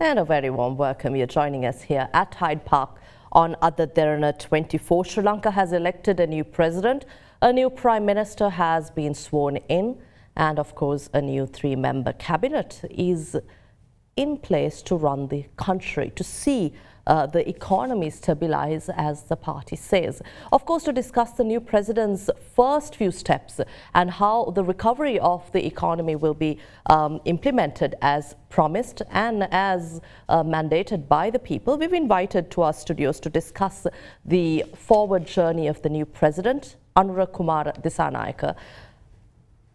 And a very warm welcome. You're joining us here at Hyde Park on Derana 24. Sri Lanka has elected a new president, a new prime minister has been sworn in, and of course a new three-member cabinet is in place to run the country, to see the economy stabilize, as the party says. Of course, to discuss the new president's first few steps and how the recovery of the economy will be implemented as promised and as mandated by the people, we've invited to our studios to discuss the forward journey of the new president, Anura Kumara Dissanayake.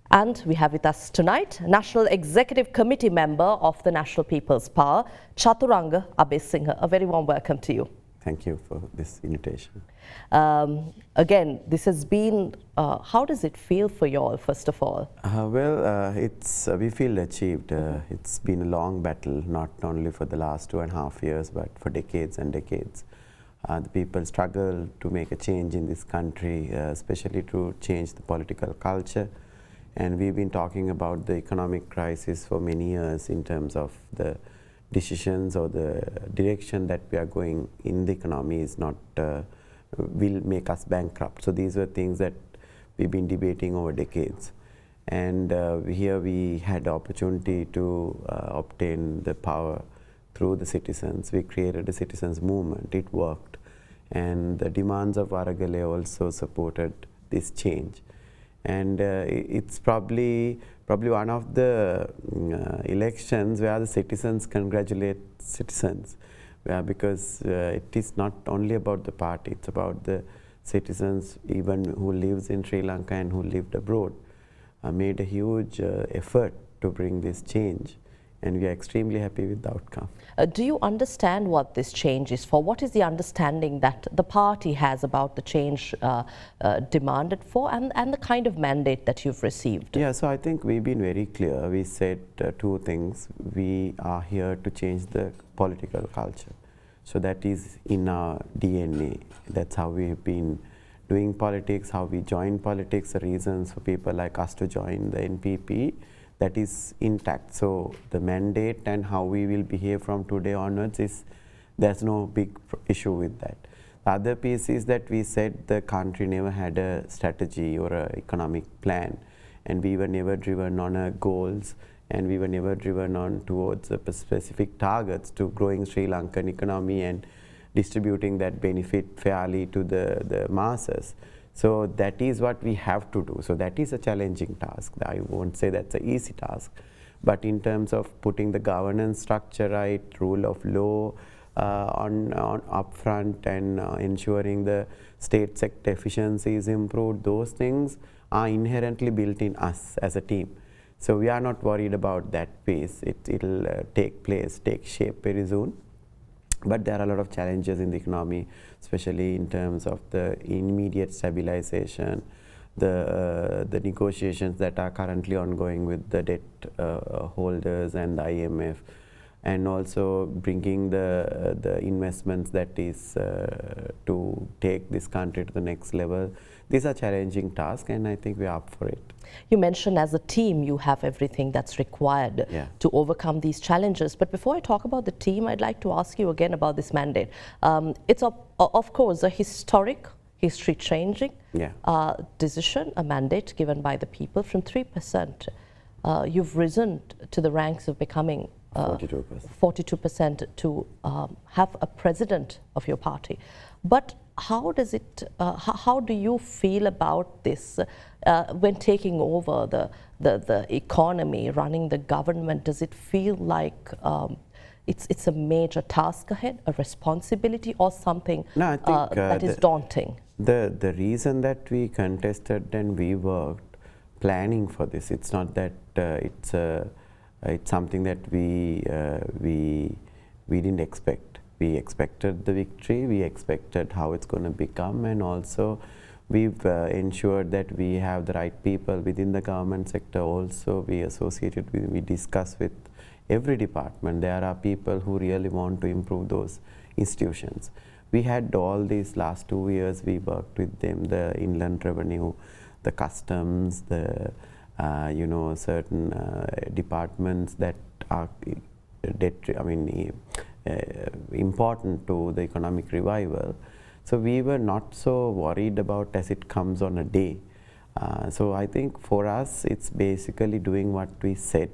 And we have with us tonight National Executive Committee member of the National People's Power, Chathuranga Abeysinghe. A very warm welcome to you. Thank you for this invitation. Again, this has been, how does it feel for you all, first of all? We feel achieved. It's been a long battle, not only for the last 2.5 years, but for decades and decades. The people struggle to make a change in this country, especially to change the political culture. And we've been talking about the economic crisis for many years in terms of the decisions or the direction that we are going in the economy is not, will make us bankrupt. So these were things that we've been debating over decades. And here we had the opportunity to obtain the power through the citizens. We created a citizens movement. It worked. And the demands of Waragale also supported this change. And it's probably one of the elections where the citizens congratulate citizens, because it is not only about the party, it's about the citizens even who lives in Sri Lanka and who lived abroad, made a huge effort to bring this change. And we are extremely happy with the outcome. Do you understand what this change is for? What is the understanding that the party has about the change demanded for and the kind of mandate that you've received? Yeah, so I think we've been very clear. We said two things. We are here to change the political culture. So that is in our DNA. That's how we've been doing politics, how we join politics, the reasons for people like us to join the NPP. That is intact. So the mandate and how we will behave from today onwards is, there's no big issue with that. The other piece is that we said the country never had a strategy or an economic plan, and we were never driven on our goals, and we were never driven on towards specific targets to growing Sri Lankan economy and distributing that benefit fairly to the masses. So that is what we have to do. So that is a challenging task. I won't say that's an easy task, but in terms of putting the governance structure right, rule of law on upfront, and ensuring the state sector efficiency is improved, those things are inherently built in us as a team. So we are not worried about that piece. It'll take shape very soon. But there are a lot of challenges in the economy, especially in terms of the immediate stabilization, the negotiations that are currently ongoing with the debt holders and the IMF, and also bringing the investments that is to take this country to the next level. These are challenging tasks, and I think we are up for it. You mentioned as a team you have everything that's required to overcome these challenges. But before I talk about the team, I'd like to ask you again about this mandate. It's of course a historic, history-changing decision, a mandate given by the people. From 3%, you've risen to the ranks of becoming 42% to have a president of your party. But how does it? How do you feel about this when taking over the economy, running the government? Does it feel like it's a major task ahead, a responsibility, or something that is daunting? The reason that we contested and we worked planning for this, it's not that it's something that we didn't expect. We expected the victory, we expected how it's going to become, and also we've ensured that we have the right people within the government sector also. We associated with, we discuss with every department. There are people who really want to improve those institutions. We had all these last 2 years, we worked with them, the inland revenue, the customs, the certain departments that are important to the economic revival. So we were not so worried about as it comes on a day. So I think for us it's basically doing what we said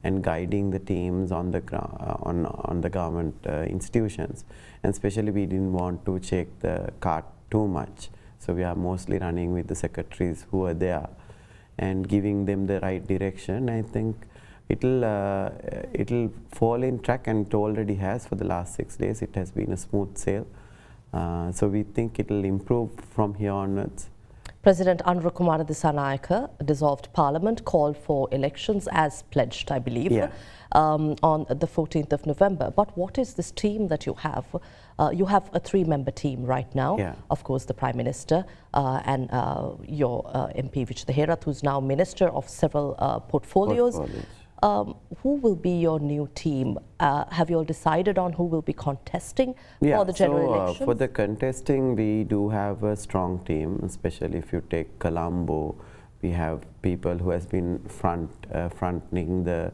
and guiding the teams on the on the government institutions, and especially we didn't want to check the cart too much. So we are mostly running with the secretaries who are there and giving them the right direction. I think it'll fall in track, and it already has. For the last 6 days it has been a smooth sail. So we think it'll improve from here onwards. President Anura Dissanayake dissolved Parliament, called for elections as pledged, I believe, on the 14th of November. But what is this team that you have? You have a 3-member team right now. Of course, the Prime Minister and your MP Derana, who's now Minister of several portfolios. Who will be your new team? Have you all decided on who will be contesting for the general elections? For the contesting, we do have a strong team, especially if you take Colombo. We have people who has been fronting the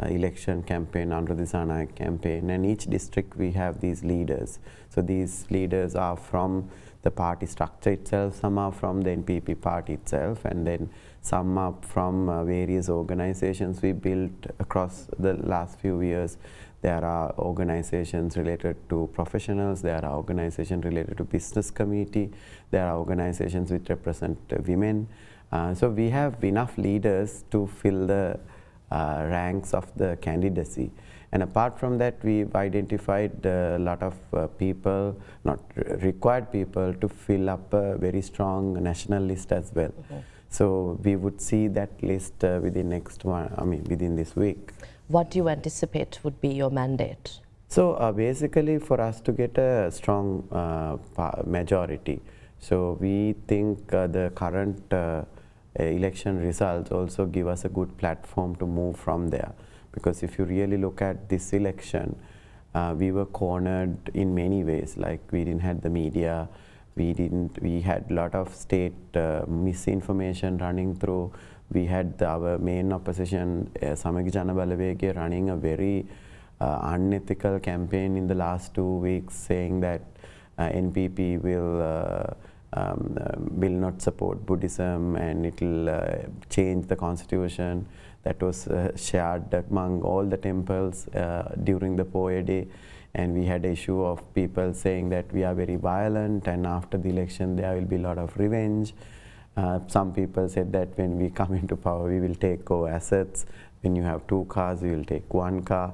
election campaign under the Dissanayake campaign, and each district we have these leaders. So these leaders are from the party structure itself, some are from the NPP party itself, and then some are from various organizations we built across the last few years. There are organizations related to professionals, there are organizations related to business community, there are organizations which represent women. So we have enough leaders to fill the ranks of the candidacy. And apart from that, we've identified a lot of people, not required people, to fill up a very strong national list as well. So we would see that list within within this week. What do you anticipate would be your mandate? So basically, for us to get a strong majority, so we think the current election results also give us a good platform to move from there. Because if you really look at this election, we were cornered in many ways. Like we didn't have the media, we had a lot of state misinformation running through. We had our main opposition, Samagi Jana Balawege, running a very unethical campaign in the last 2 weeks, saying that NPP will not support Buddhism and it will change the constitution. That was shared among all the temples during the Poya day, and we had an issue of people saying that we are very violent and after the election there will be a lot of revenge. Some people said that when we come into power we will take over assets. When you have 2 cars, we will take 1 car.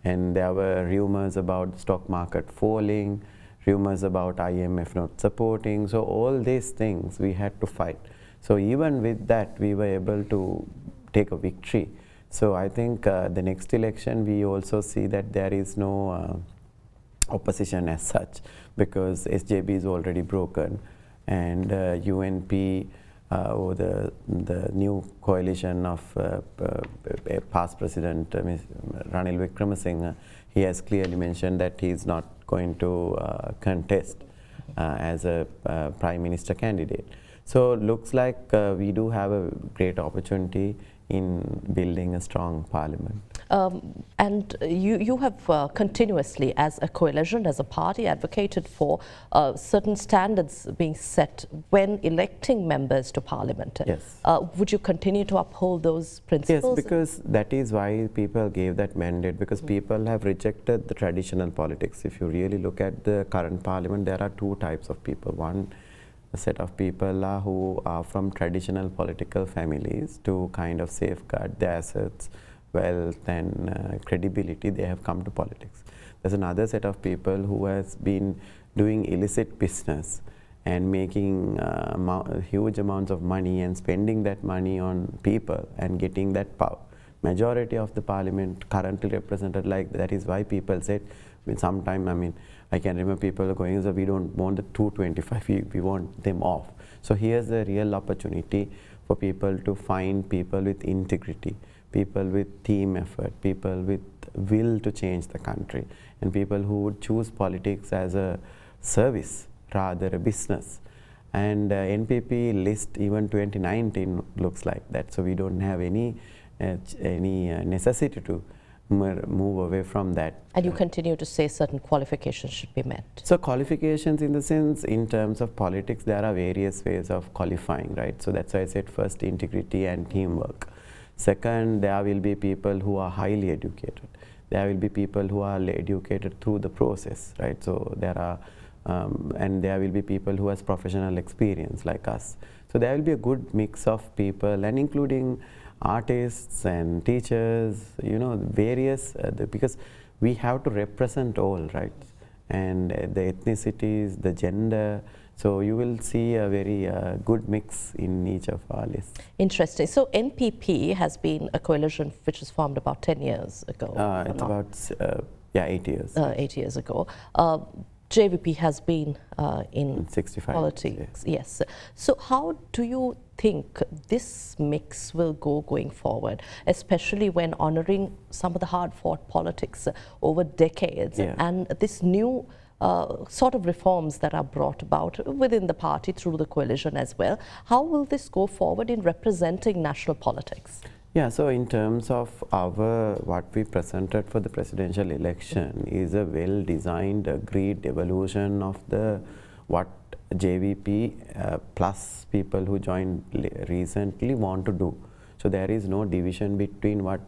And there were rumors about the stock market falling, rumors about IMF not supporting. So all these things we had to fight. So even with that we were able to take a victory. So I think the next election we also see that there is no opposition as such, because SJB is already broken, and UNP or the new coalition of past President Ranil Wickremesinghe, he has clearly mentioned that he is not going to contest as a Prime Minister candidate. So looks like we do have a great opportunity in building a strong parliament. And you have continuously, as a coalition, as a party, advocated for certain standards being set when electing members to parliament. Yes. Would you continue to uphold those principles? Yes, because that is why people gave that mandate, because people have rejected the traditional politics. If you really look at the current parliament, there are 2 types of people. One set of people who are from traditional political families to kind of safeguard their assets, wealth and credibility. They have come to politics. There's another set of people who has been doing illicit business and making huge amounts of money and spending that money on people and getting that power. Majority of the parliament currently represented like that. Is why people said, sometime, I can remember people going, so we don't want the 225, we want them off. So here's a real opportunity for people to find people with integrity, people with team effort, people with will to change the country, and people who would choose politics as a service rather a business. And NPP list even 2019 looks like that. So we don't have any necessity to move away from that. And you continue to say certain qualifications should be met. So qualifications in the sense, in terms of politics, there are various ways of qualifying, right? So that's why I said first integrity and teamwork. Second, there will be people who are highly educated. There will be people who are educated through the process, right? So there are, and there will be people who has professional experience like us. So there will be a good mix of people, and including artists and teachers, you know, various, because we have to represent all, right? And the ethnicities, the gender. So you will see a very good mix in each of our lists. Interesting. So NPP has been a coalition which was formed about 10 years ago. It's about, 8 years. 8 years ago. JVP has been in 65 politics, yes. So how do you think this mix will go going forward, especially when honouring some of the hard-fought politics over decades and this new sort of reforms that are brought about within the party through the coalition as well? How will this go forward in representing national politics? Yeah, so in terms of what we presented for the presidential election is a well-designed, agreed evolution of what JVP plus people who joined recently want to do. So there is no division between what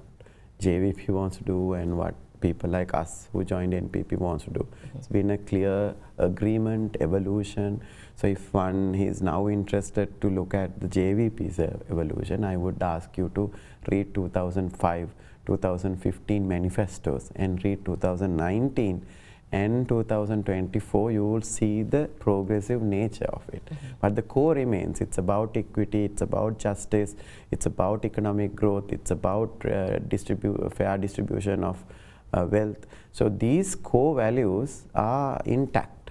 JVP wants to do and what people like us who joined NPP wants to do. It's been a clear agreement, evolution. So if one is now interested to look at the JVP's evolution, I would ask you to read 2005, 2015 manifestos and read 2019 and 2024. You will see the progressive nature of it. But the core remains. It's about equity, it's about justice, it's about economic growth, it's about fair distribution of wealth. So these core values are intact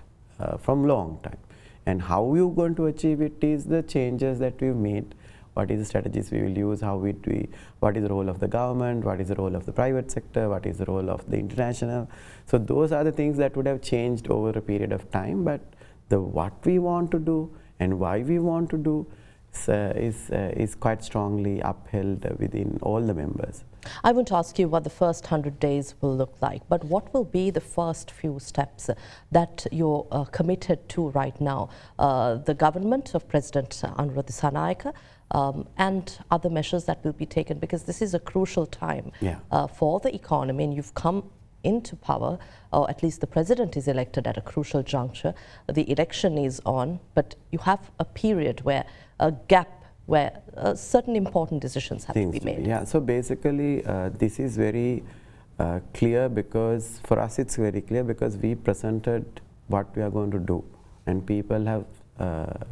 from long time. And how you're going to achieve it is the changes that we've made. What is the strategies we will use, what is the role of the government, what is the role of the private sector, what is the role of the international. So those are the things that would have changed over a period of time, but what we want to do and why we want to do is quite strongly upheld within all the members. I want to ask you what the first 100 days will look like, but what will be the first few steps that you're committed to right now? The government of President Anura Dissanayake and other measures that will be taken, because this is a crucial time for the economy, and you've come into power, or at least the president is elected at a crucial juncture. The election is on, but you have a period where a gap where certain important decisions have to be made. Yeah, so basically this is very clear, because for us it's very clear because we presented what we are going to do and people have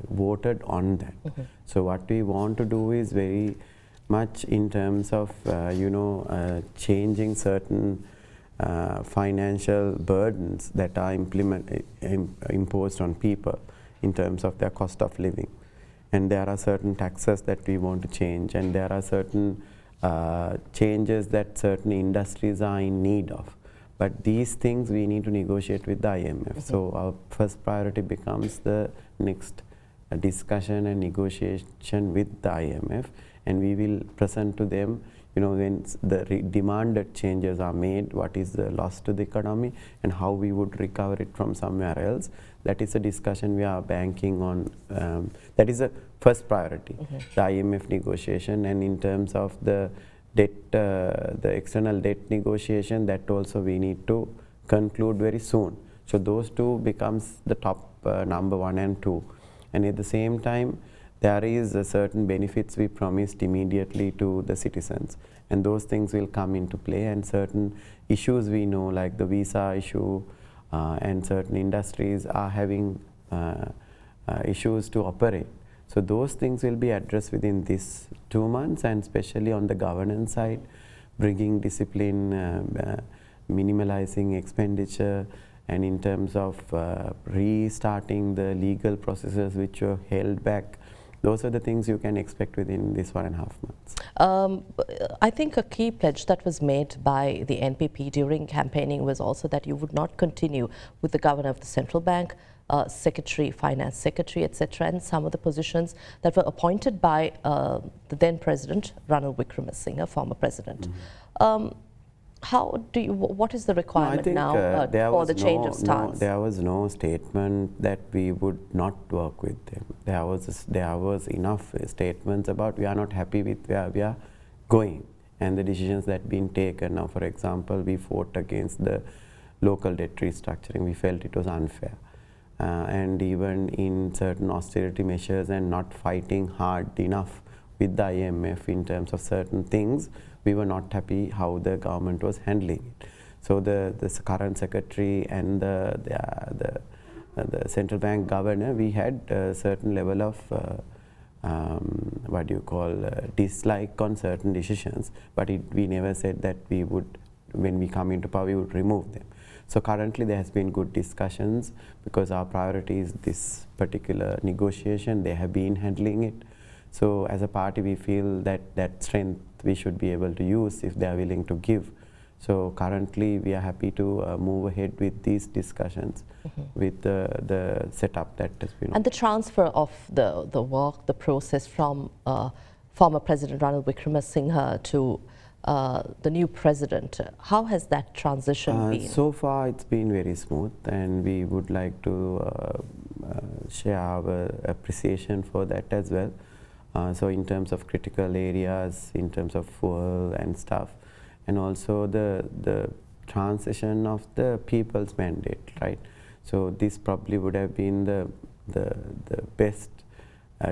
voted on that. So what we want to do is very much in terms of changing certain financial burdens that are imposed on people in terms of their cost of living. And there are certain taxes that we want to change, and there are certain changes that certain industries are in need of. But these things we need to negotiate with the IMF. So our first priority becomes the next discussion and negotiation with the IMF, and we will present to them, when the demanded changes are made, what is the loss to the economy and how we would recover it from somewhere else. That is a discussion we are banking on. That is the first priority, the IMF negotiation. And in terms of the debt, the external debt negotiation, that also we need to conclude very soon. So those two becomes the top number 1 and 2. And at the same time, there is a certain benefits we promised immediately to the citizens, and those things will come into play, and certain issues we know, like the visa issue, and certain industries are having issues to operate. So those things will be addressed within these 2 months, and especially on the governance side, bringing discipline, minimalizing expenditure, and in terms of restarting the legal processes which were held back. Those are the things you can expect within this 1.5 months. I think a key pledge that was made by the NPP during campaigning was also that you would not continue with the governor of the central bank, secretary, finance secretary, etc., and some of the positions that were appointed by the then president, Ranil Wickremesinghe, former president. What is the requirement now for the change of stance? There was no statement that we would not work with them. There was enough statements about we are not happy with where we are going and the decisions that been taken. Now, for example, we fought against the local debt restructuring. We felt it was unfair. And even in certain austerity measures and not fighting hard enough with the IMF in terms of certain things, we were not happy how the government was handling it. So the current secretary and the central bank governor, we had a certain level of dislike on certain decisions, but we never said that we would, when we come into power, we would remove them. So currently there has been good discussions because our priority is this particular negotiation. They have been handling it. So as a party, we feel that that strength we should be able to use if they are willing to give. So currently we are happy to move ahead with these discussions with the setup that has been. And the transfer of the work, the process from former President Ranil Wickremesinghe to the new president, how has that transition been? So far it's been very smooth, and we would like to share our appreciation for that as well. So in terms of critical areas, in terms of fuel and stuff, and also the transition of the people's mandate, right? So this probably would have been the best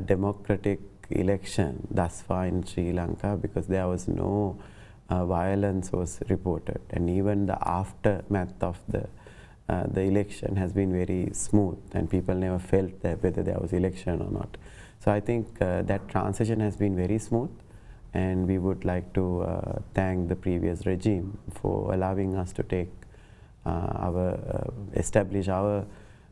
democratic election thus far in Sri Lanka, because there was no violence was reported, and even the aftermath of the election has been very smooth, and people never felt that whether there was election or not. So I think that transition has been very smooth, and we would like to thank the previous regime for allowing us to take establish our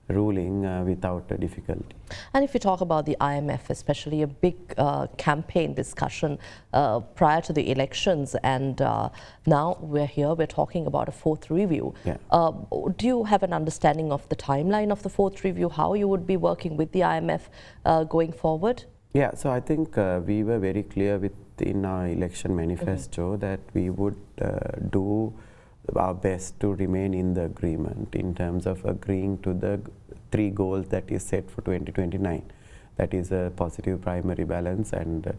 ruling without a difficulty. And if you talk about the IMF, especially a big campaign discussion prior to the elections, and now we're talking about a fourth review. Yeah. Do you have an understanding of the timeline of the fourth review, how you would be working with the IMF going forward? Yeah, so I think we were very clear in our election manifesto that we would do our best to remain in the agreement in terms of agreeing to the 3 goals that is set for 2029. That is a positive primary balance and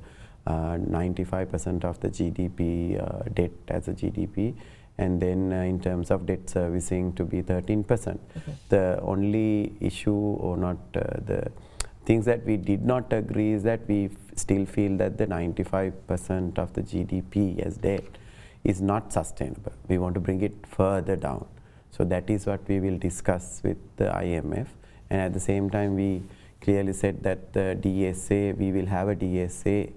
95% of the GDP debt as a GDP, and then in terms of debt servicing to be 13%. The only issue, or not the things that we did not agree, is that we still feel that the 95% of the GDP as debt is not sustainable. We want to bring it further down. So that is what we will discuss with the IMF. And at the same time, we clearly said that the DSA, we will have a DSA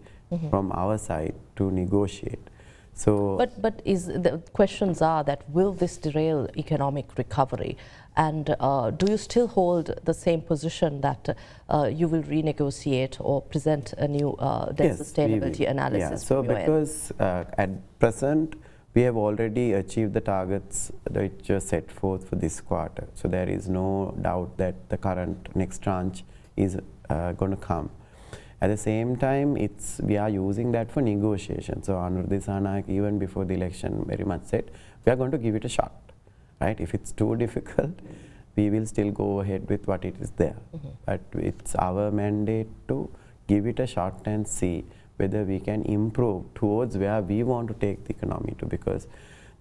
from our side to negotiate. So, but the questions are that will this derail economic recovery? And do you still hold the same position that you will renegotiate or present a new debt sustainability analysis? Yeah, so because at present we have already achieved the targets which were set forth for this quarter. So there is no doubt that the current next tranche is going to come. At the same time, we are using that for negotiation. So Anura Dissanayake, even before the election, very much said, we are going to give it a shot. Right? If it's too difficult, we will still go ahead with what it is there. But it's our mandate to give it a shot and see whether we can improve towards where we want to take the economy to, because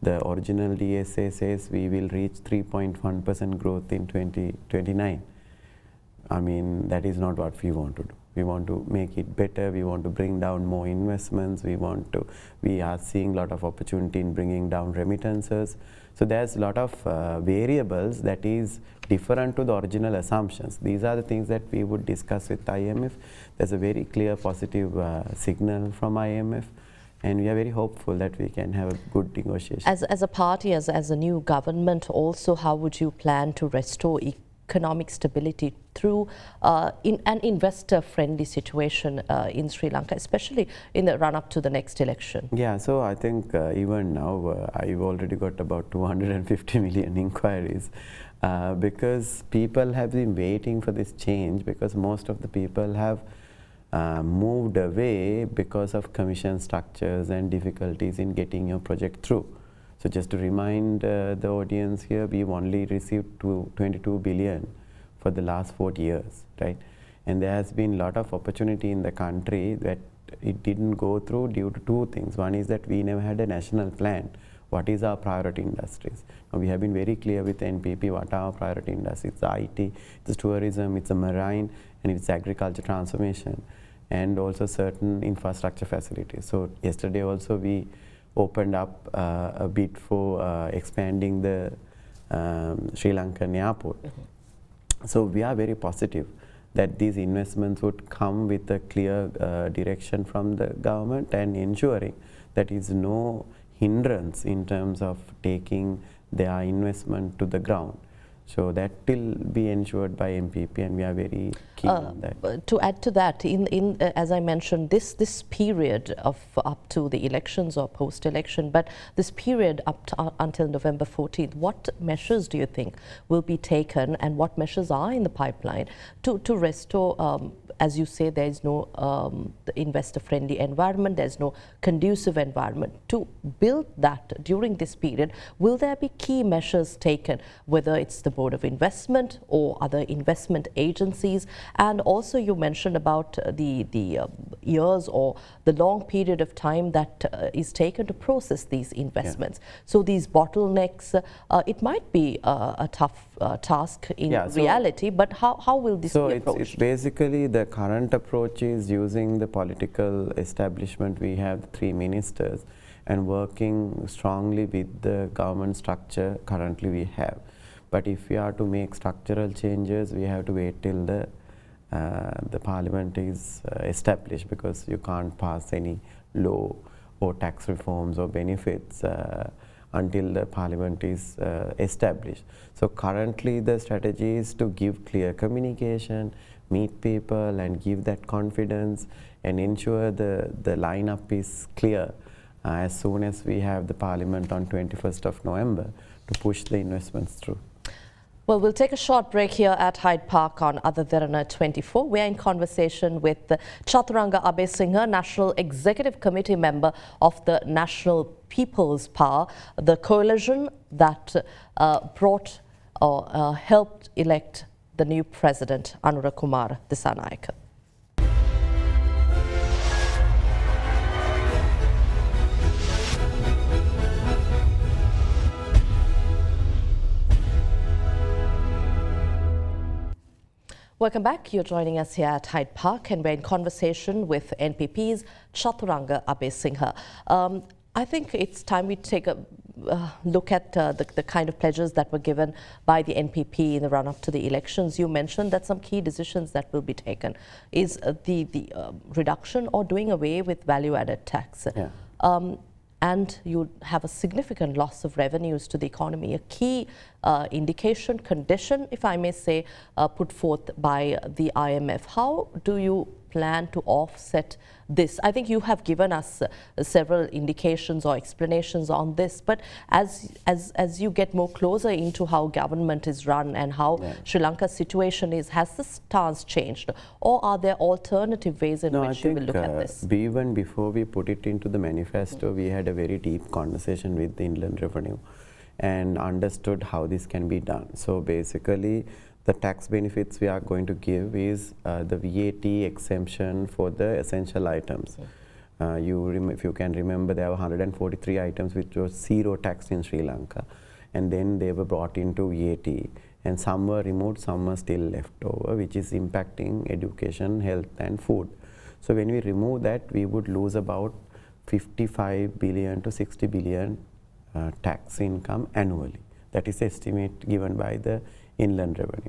the original DSA says we will reach 3.1% growth in 2029. I mean, that is not what we want to do. We want to make it better. We want to bring down more investments. We are seeing a lot of opportunity in bringing down remittances. So there's a lot of variables that is different to the original assumptions. These are the things that we would discuss with IMF. There's a very clear positive signal from IMF, and we are very hopeful that we can have a good negotiation. As a party, as a new government also, how would you plan to restore economic stability through in an investor-friendly situation in Sri Lanka, especially in the run-up to the next election? Yeah, so I think even now I've already got about 250 million inquiries because people have been waiting for this change, because most of the people have moved away because of commission structures and difficulties in getting your project through. So just to remind the audience here, we've only received 22 billion for the last 40 years, right? And there has been a lot of opportunity in the country that it didn't go through due to two things. One is that we never had a national plan. What is our priority industries? Now, we have been very clear with NPP what are our priority industries. It's the IT, it's tourism, it's the marine, and it's agriculture transformation, and also certain infrastructure facilities. So yesterday also we opened up a bid for expanding the Sri Lankan airport. So we are very positive that these investments would come with a clear direction from the government and ensuring that is no hindrance in terms of taking their investment to the ground. So that will be ensured by MPP, and we are very keen on that. To add to that, as I mentioned, this period of up to the elections or post-election, but this period up to, until November 14th, what measures do you think will be taken, and what measures are in the pipeline to restore, as you say, there is no investor-friendly environment, there is no conducive environment. To build that during this period, will there be key measures taken, whether it's the Board of Investment or other investment agencies? And also you mentioned about the years or the long period of time that is taken to process these investments. Yeah. So these bottlenecks, it might be a tough task in reality, but how will this be approached? So it's basically the current approach is using the political establishment. We have 3 ministers and working strongly with the government structure currently we have. But if we are to make structural changes, we have to wait till the parliament is established, because you can't pass any law or tax reforms or benefits until the parliament is established. So currently the strategy is to give clear communication, meet people and give that confidence and ensure the lineup is clear as soon as we have the parliament on 21st of November to push the investments through. Well, we'll take a short break here at Hyde Park on Other Derana 24. We're in conversation with Chathuranga Abeysinghe, National Executive Committee member of the National People's Power, the coalition that brought or helped elect the new president, Anura Kumara Dissanayake. Welcome back. You're joining us here at Hyde Park, and we're in conversation with NPP's Chathuranga Abeysinghe. I think it's time we take a look at the kind of pledges that were given by the NPP in the run-up to the elections. You mentioned that some key decisions that will be taken is the reduction or doing away with value-added tax. Yeah. And you have a significant loss of revenues to the economy. A key indication, condition, if I may say, put forth by the IMF. How do you plan to offset this? I think you have given us several indications or explanations on this, but as you get more closer into how government is run and how Sri Lanka's situation is, has the stance changed, or are there alternative ways in which you will look at this? Even before we put it into the manifesto, we had a very deep conversation with the Inland Revenue and understood how this can be done. So basically, the tax benefits we are going to give is the VAT exemption for the essential items. If you can remember, there were 143 items which was zero tax in Sri Lanka, and then they were brought into VAT, and some were removed, some were still left over, which is impacting education, health and food. So when we remove that, we would lose about 55 billion to 60 billion tax income annually. That is the estimate given by the Inland Revenue.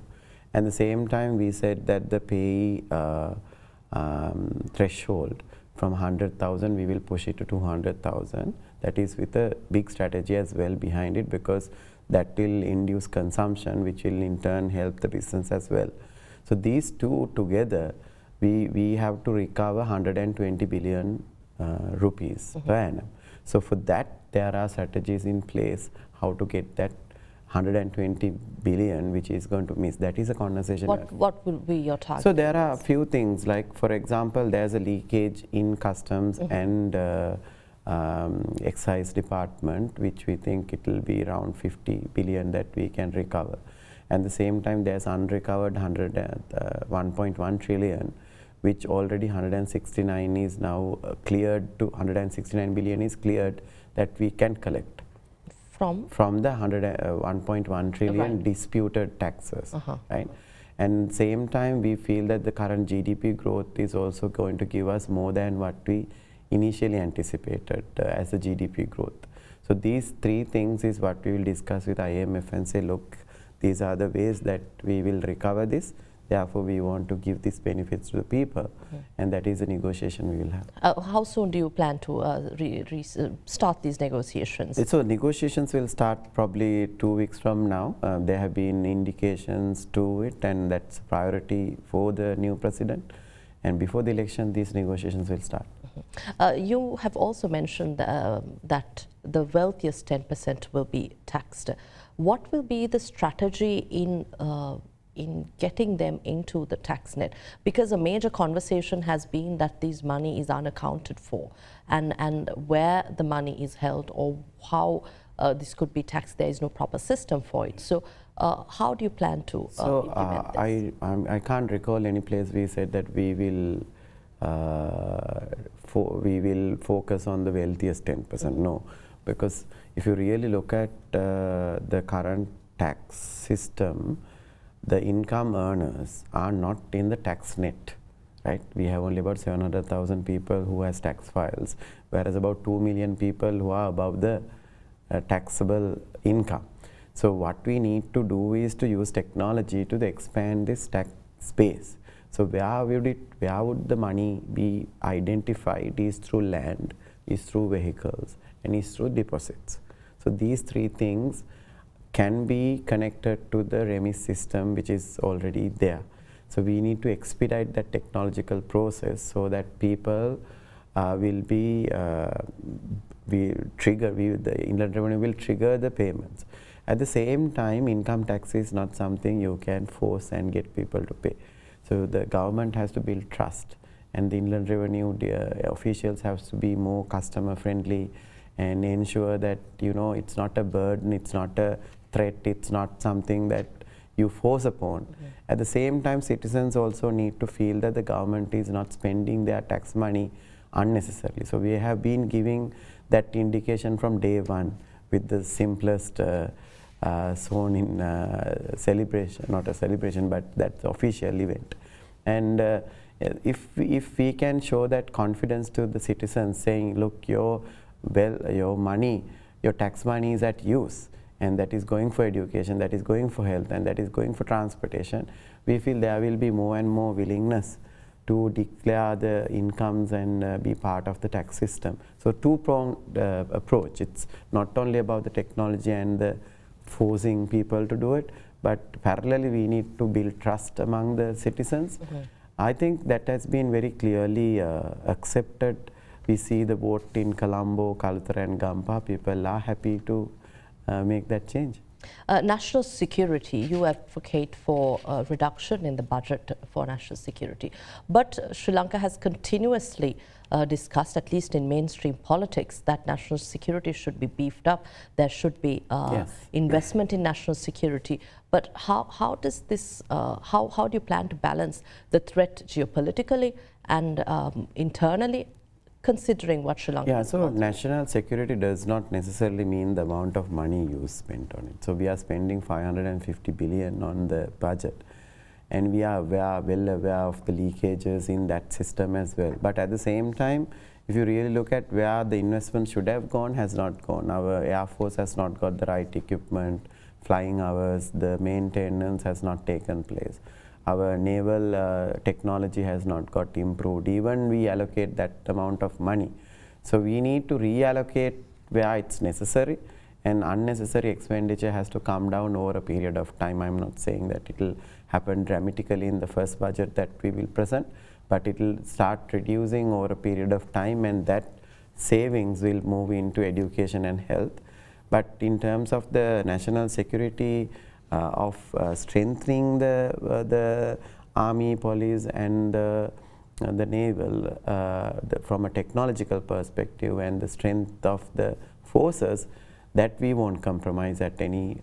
At the same time, we said that the pay threshold from 100,000, we will push it to 200,000. That is with a big strategy as well behind it, because that will induce consumption, which will in turn help the business as well. So these two together, we have to recover 120 billion rupees per annum. So for that, there are strategies in place how to get that 120 billion, which is going to miss. That is a conversation. What will be your target? So there are a few things, like for example, there's a leakage in customs and excise department, which we think it will be around 50 billion that we can recover. At the same time, there's unrecovered 1.1 trillion, which already 169 is now cleared to 169 billion is cleared that we can collect. From the 1.1 trillion Right. disputed taxes, right? And same time, we feel that the current GDP growth is also going to give us more than what we initially anticipated as a GDP growth. So these three things is what we will discuss with IMF and say, look, these are the ways that we will recover this. Therefore, we want to give these benefits to the people, and that is the negotiation we will have. How soon do you plan to start these negotiations? So negotiations will start probably 2 weeks from now. There have been indications to it, and that's a priority for the new president. And before the election, these negotiations will start. You have also mentioned that the wealthiest 10% will be taxed. What will be the strategy in getting them into the tax net? Because a major conversation has been that this money is unaccounted for, and where the money is held or how this could be taxed, there is no proper system for it. So how do you plan to implement this? I can't recall any place we said that we will focus on the wealthiest 10%. No, because if you really look at the current tax system, the income earners are not in the tax net, right? We have only about 700,000 people who has tax files, whereas about 2 million people who are above the taxable income. So what we need to do is to use technology to expand this tax space. So where would the money be identified is through land, is through vehicles, and is through deposits. So these three things can be connected to the remis system, which is already there. So we need to expedite that technological process so that people will be the Inland Revenue will trigger the payments. At the same time, income tax is not something you can force and get people to pay. So the government has to build trust, and the Inland Revenue officials have to be more customer friendly and ensure that it's not a burden, it's not a threat, it's not something that you force upon. At the same time, citizens also need to feel that the government is not spending their tax money unnecessarily. So we have been giving that indication from day one with the simplest sworn in celebration, not a celebration, but that's official event. And if we can show that confidence to the citizens, saying, look, your money, your tax money is at use, and that is going for education, that is going for health, and that is going for transportation, we feel there will be more and more willingness to declare the incomes and be part of the tax system. So two-pronged approach. It's not only about the technology and the forcing people to do it, but parallelly we need to build trust among the citizens. I think that has been very clearly accepted. We see the vote in Colombo, Kalutara and Gampa. People are happy to make that change. National security, you advocate for a reduction in the budget for national security. But Sri Lanka has continuously discussed, at least in mainstream politics, that national security should be beefed up. There should be investment in national security. But how does this, how do you plan to balance the threat geopolitically and internally, considering what Sri Lanka is so national security does not necessarily mean the amount of money you spent on it. So we are spending 550 billion on the budget, and we are well aware of the leakages in that system as well. But at the same time, if you really look at where the investment should have gone, has not gone. Our Air Force has not got the right equipment, flying hours, the maintenance has not taken place. Our naval technology has not got improved. Even we allocate that amount of money. So we need to reallocate where it's necessary, and unnecessary expenditure has to come down over a period of time. I'm not saying that it will happen dramatically in the first budget that we will present, but it will start reducing over a period of time, and that savings will move into education and health. But in terms of the national security, of strengthening the army, police and the the naval, from a technological perspective and the strength of the forces, that we won't compromise at any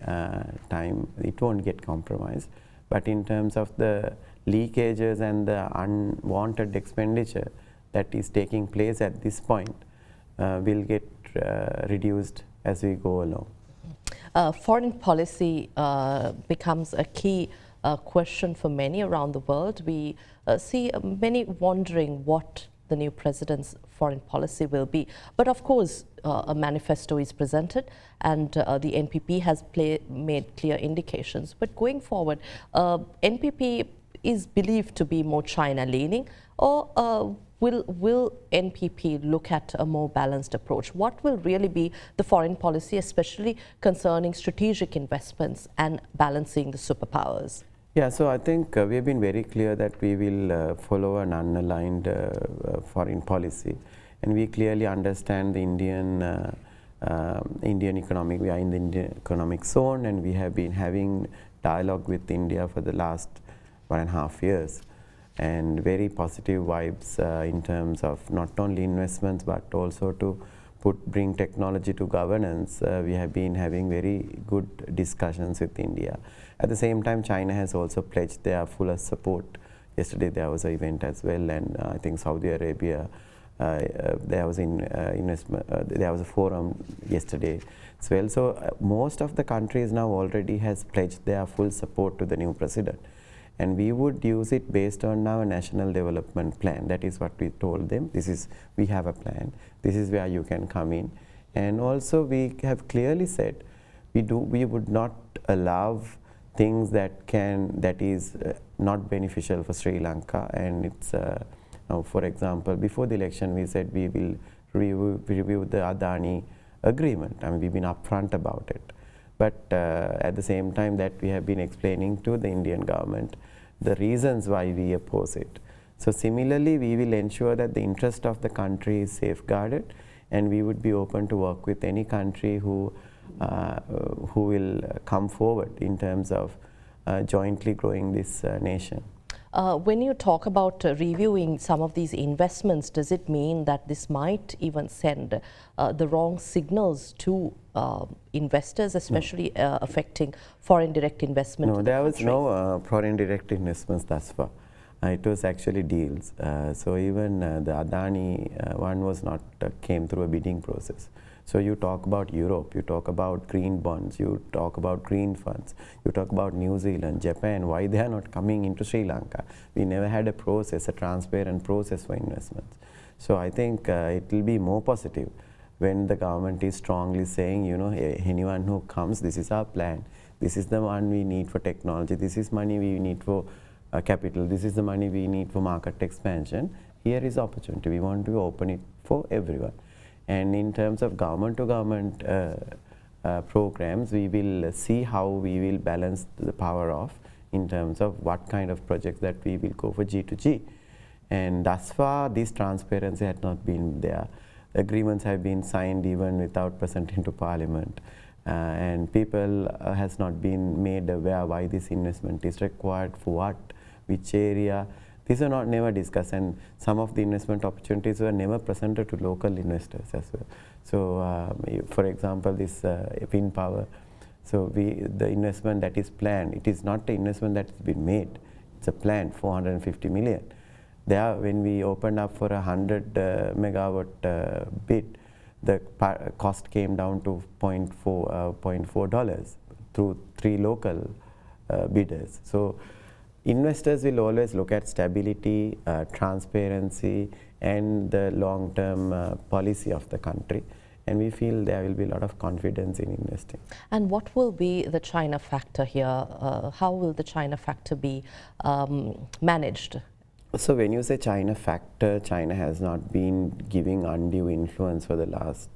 time. It won't get compromised. But in terms of the leakages and the unwanted expenditure that is taking place at this point, will get reduced as we go along. Foreign policy becomes a key question for many around the world. We see many wondering what the new president's foreign policy will be. But of course, a manifesto is presented and the NPP has made clear indications. But going forward, NPP is believed to be more China-leaning, or will NPP look at a more balanced approach? What will really be the foreign policy, especially concerning strategic investments and balancing the superpowers? Yeah, so I think we have been very clear that we will follow an unaligned foreign policy, and we clearly understand the Indian economic. We are in the Indian economic zone, and we have been having dialogue with India for the last 1.5 years, and very positive vibes in terms of not only investments but also to bring technology to governance. We have been having very good discussions with India. At the same time, China has also pledged their fullest support. Yesterday there was an event as well, and I think Saudi Arabia, there was there was a forum yesterday as well. So most of the countries now already has pledged their full support to the new president, and we would use it based on our national development plan. That is what we told them. We have a plan. This is where you can come in, and also we have clearly said we would not allow things that is not beneficial for Sri Lanka. And it's now, for example, before the election we said we will review the Adani agreement. I mean, we've been upfront about it, but at the same time that we have been explaining to the Indian government the reasons why we oppose it. So similarly, we will ensure that the interest of the country is safeguarded, and we would be open to work with any country who will come forward in terms of jointly growing this nation. When you talk about reviewing some of these investments, does it mean that this might even send the wrong signals to investors, especially affecting foreign direct investment? No, there was no foreign direct investments thus far. It was actually deals. So even the Adani one was not came through a bidding process. So you talk about Europe, you talk about green bonds, you talk about green funds, you talk about New Zealand, Japan, why they are not coming into Sri Lanka. We never had a process, a transparent process for investments. So I think it will be more positive when the government is strongly saying, you know, anyone who comes, this is our plan, this is the one we need for technology, this is money we need for capital, this is the money we need for market expansion. Here is opportunity. We want to open it for everyone. And in terms of government to government programs, we will see how we will balance the power off in terms of what kind of projects that we will go for G2G. And thus far, this transparency had not been there. Agreements have been signed even without presenting to Parliament. And people has not been made aware why this investment is required, for what, which area. These are never discussed, and some of the investment opportunities were never presented to local investors as well. So, for example, this wind power. So, the investment that is planned, it is not the investment that has been made. It's a plan, 450 million. There, when we opened up for 100 megawatt bid, the cost came down to $0.4 through 3 local bidders. So, investors will always look at stability, transparency, and the long-term policy of the country. And we feel there will be a lot of confidence in investing. And what will be the China factor here? How will the China factor be managed? So when you say China factor, China has not been giving undue influence for the last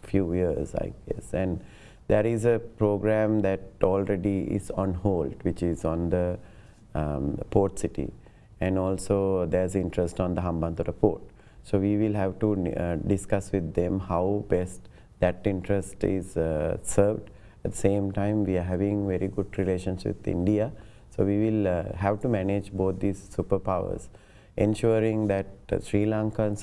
few years, I guess. And there is a program that already is on hold, which is on the port city, and also there's interest on the Hambantota port. So we will have to discuss with them how best that interest is served. At the same time, we are having very good relations with India. So we will have to manage both these superpowers ensuring that Sri Lankan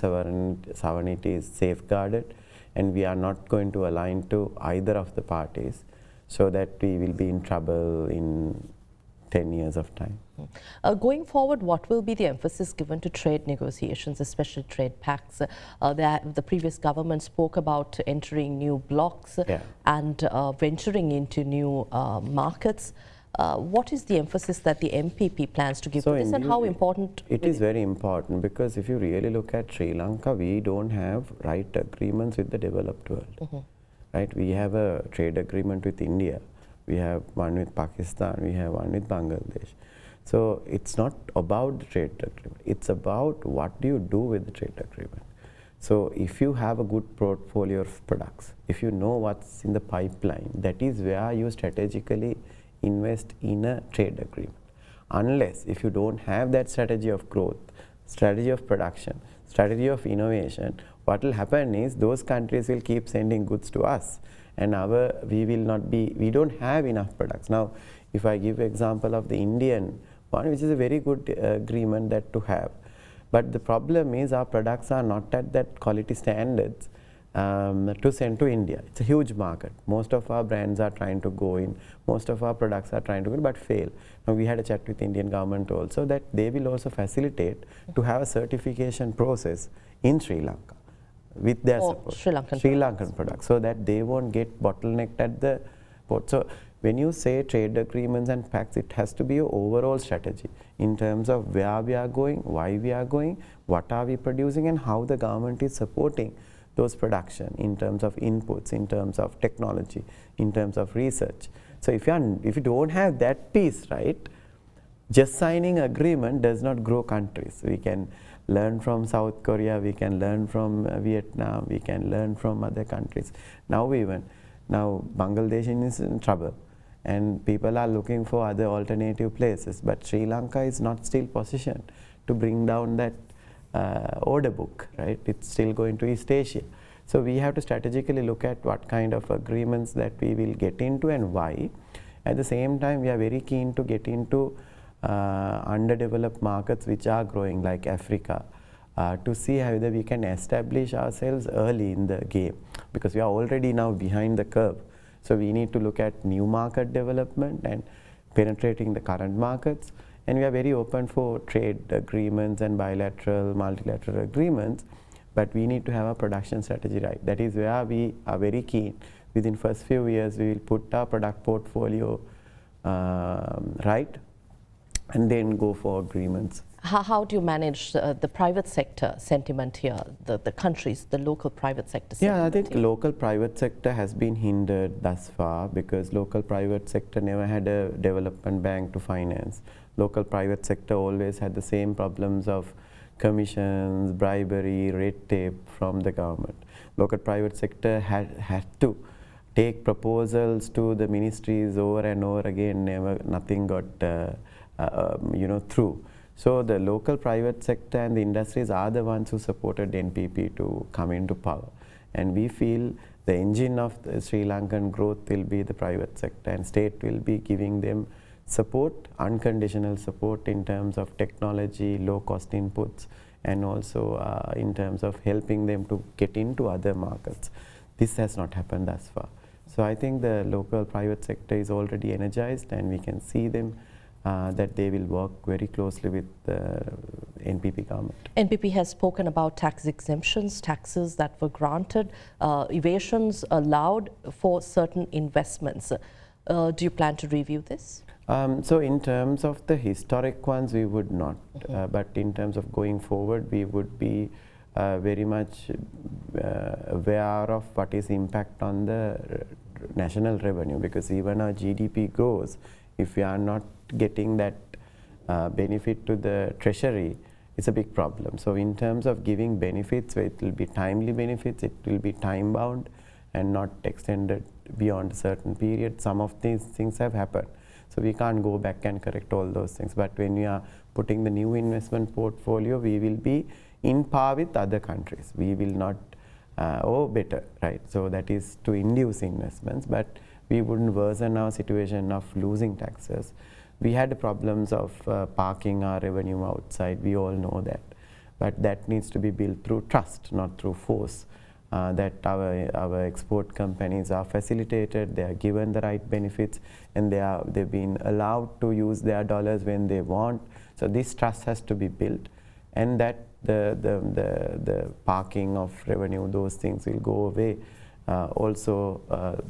sovereignty is safeguarded, and we are not going to align to either of the parties, so that we will be in trouble in 10 years of time. Going forward, what will be the emphasis given to trade negotiations, especially trade pacts? The previous government spoke about entering new blocks and venturing into new markets. What is the emphasis that the MPP plans to give to this, and how important? It is very important, because if you really look at Sri Lanka, we don't have right agreements with the developed world. Right? We have a trade agreement with India, we have one with Pakistan, we have one with Bangladesh. So it's not about the trade agreement, it's about what do you do with the trade agreement. So if you have a good portfolio of products, if you know what's in the pipeline, that is where you strategically invest in a trade agreement. Unless if you don't have that strategy of growth, strategy of production, strategy of innovation, what will happen is those countries will keep sending goods to us, and we don't have enough products. Now, if I give example of the Indian one, which is a very good agreement that to have, but the problem is our products are not at that quality standards to send to India. It's a huge market. Most of our brands are trying to go in, most of our products are trying to go in, but fail. Now, we had a chat with the Indian government also that they will also facilitate to have a certification process in Sri Lanka with their support. Sri Lankan products, so that they won't get bottlenecked at the port. So when you say trade agreements and pacts, it has to be an overall strategy in terms of where we are going, why we are going, what are we producing, and how the government is supporting those production in terms of inputs, in terms of technology, in terms of research. So if you don't have that piece right, just signing agreement does not grow countries. We can learn from South Korea, we can learn from Vietnam, we can learn from other countries. Now Bangladesh is in trouble, and people are looking for other alternative places, but Sri Lanka is not still positioned to bring down that order book, right? It's still going to East Asia. So we have to strategically look at what kind of agreements that we will get into and why. At the same time, we are very keen to get into underdeveloped markets which are growing, like Africa, to see whether we can establish ourselves early in the game, because we are already now behind the curve. So we need to look at new market development and penetrating the current markets. And we are very open for trade agreements and bilateral, multilateral agreements, but we need to have a production strategy right. That is where we are very keen. Within first few years, we will put our product portfolio right, and then go for agreements. How do you manage the private sector sentiment here, the countries, the local private sector sentiment? Yeah, I think local private sector has been hindered thus far, because local private sector never had a development bank to finance. Local private sector always had the same problems of commissions, bribery, red tape from the government. Local private sector had to take proposals to the ministries over and over again, nothing got through. So the local private sector and the industries are the ones who supported NPP to come into power, and we feel the engine of the Sri Lankan growth will be the private sector, and state will be giving them support, unconditional support in terms of technology, low cost inputs, and also in terms of helping them to get into other markets. This has not happened thus far. So I think the local private sector is already energized, and we can see them that they will work very closely with the NPP government. NPP has spoken about tax exemptions, taxes that were granted, evasions allowed for certain investments. Do you plan to review this? So in terms of the historic ones, we would not, but in terms of going forward, we would be very much aware of what is impact on the national revenue, because even our GDP grows, if we are not getting that benefit to the treasury, it's a big problem. So in terms of giving benefits, it will be timely benefits, it will be time bound and not extended beyond a certain period. Some of these things have happened, so we can't go back and correct all those things. But when we are putting the new investment portfolio, we will be in par with other countries. We will not, better, right? So that is to induce investments, but we wouldn't worsen our situation of losing taxes. We had problems of parking our revenue outside, we all know that. But that needs to be built through trust, not through force. That our export companies are facilitated, they are given the right benefits, and they've been allowed to use their dollars when they want. So this trust has to be built, and that the parking of revenue, those things will go away. Also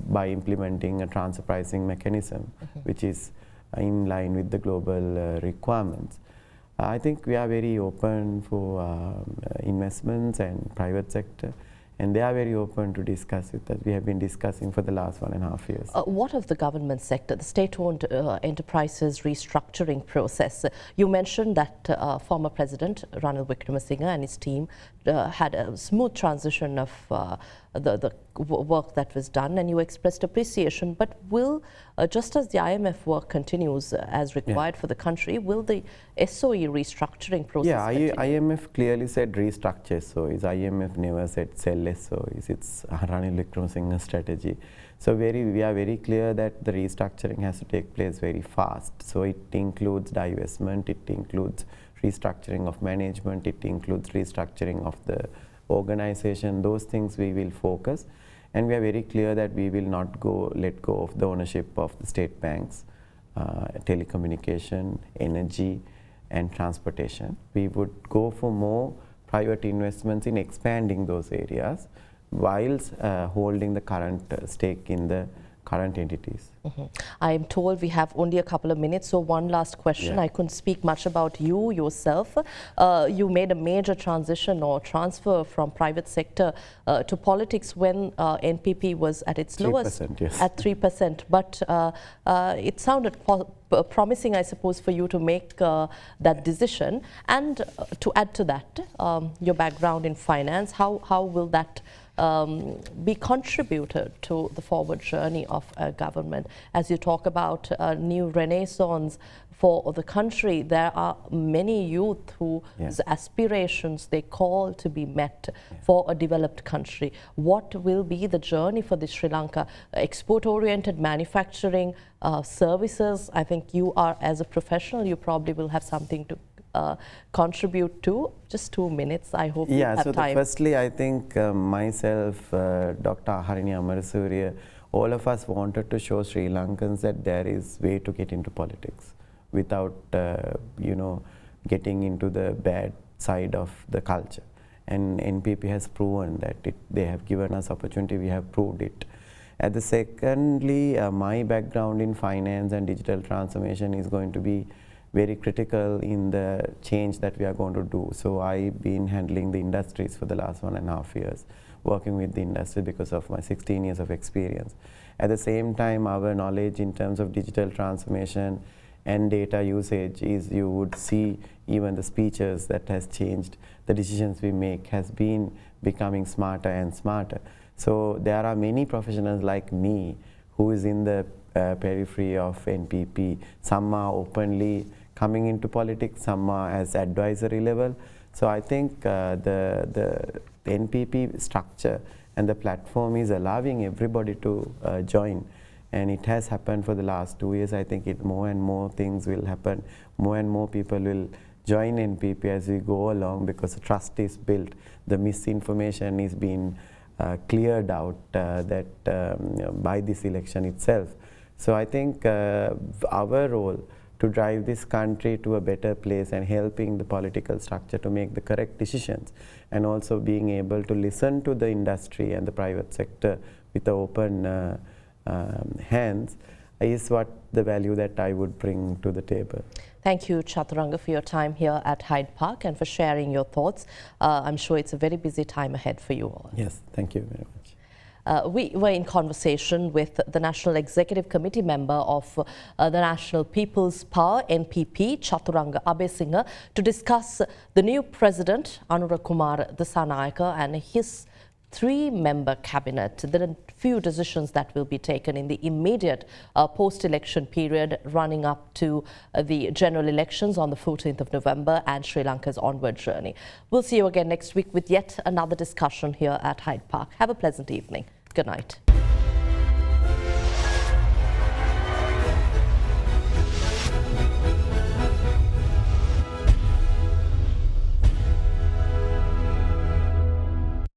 by implementing a transfer pricing mechanism, which is in line with the global requirements. I think we are very open for investments and private sector, and they are very open to discuss with us. We have been discussing for the last 1.5 years. What of the government sector, the state-owned enterprises restructuring process? You mentioned that former President Ranil Wickremesinghe and his team had a smooth transition of the work that was done, and you expressed appreciation. But will, just as the IMF work continues as required for the country, will the SOE restructuring process continue? IMF clearly said restructure SOEs. IMF never said sell SOEs. It's Ranil Wickremesinghe's strategy. So we are very clear that the restructuring has to take place very fast. So it includes divestment, it includes restructuring of management, it includes restructuring of the organization. Those things we will focus, and we are very clear that we will not let go of the ownership of the state banks, telecommunication, energy and transportation. We would go for more private investments in expanding those areas whilst holding the current stake in the current entities. I am told we have only a couple of minutes, so one last question. I couldn't speak much about you yourself. You made a major transition or transfer from private sector to politics when NPP was at its lowest, yes. at 3%. But it sounded promising, I suppose, for you to make that decision. And to add to that, your background in finance, how will that be contributed to the forward journey of a government? As you talk about a new renaissance for the country, there are many youth whose aspirations they call to be met for a developed country. What will be the journey for the Sri Lanka? Export-oriented manufacturing, services. I think you are, as a professional, you probably will have something to contribute to. Just 2 minutes, I hope you have time. Firstly, I think myself, Dr. Harini Amarasuriya, all of us wanted to show Sri Lankans that there is way to get into politics without, getting into the bad side of the culture. And NPP has proven that they have given us opportunity, we have proved it. Secondly, my background in finance and digital transformation is going to be very critical in the change that we are going to do. So I've been handling the industries for the last 1.5 years, working with the industry because of my 16 years of experience. At the same time, our knowledge in terms of digital transformation and data usage is, you would see even the speeches that has changed, the decisions we make has been becoming smarter and smarter. So there are many professionals like me who is in the periphery of NPP. Some are openly coming into politics, some are as advisory level. So I think the NPP structure and the platform is allowing everybody to join, and it has happened for the last 2 years. I think more and more things will happen, more and more people will join NPP as we go along, because the trust is built, the misinformation is being cleared out by this election itself. So I think our role to drive this country to a better place and helping the political structure to make the correct decisions, and also being able to listen to the industry and the private sector with open hands, is what the value that I would bring to the table. Thank you, Chathuranga, for your time here at Hydepark and for sharing your thoughts. I'm sure it's a very busy time ahead for you all. Yes, thank you very much. We were in conversation with the National Executive Committee member of the National People's Power, NPP, Chathuranga Abeysinghe, to discuss the new president, Anura Dissanayake, and his 3-member cabinet. There are few decisions that will be taken in the immediate post-election period running up to the general elections on the 14th of November and Sri Lanka's onward journey. We'll see you again next week with yet another discussion here at Hyde Park. Have a pleasant evening. Good night.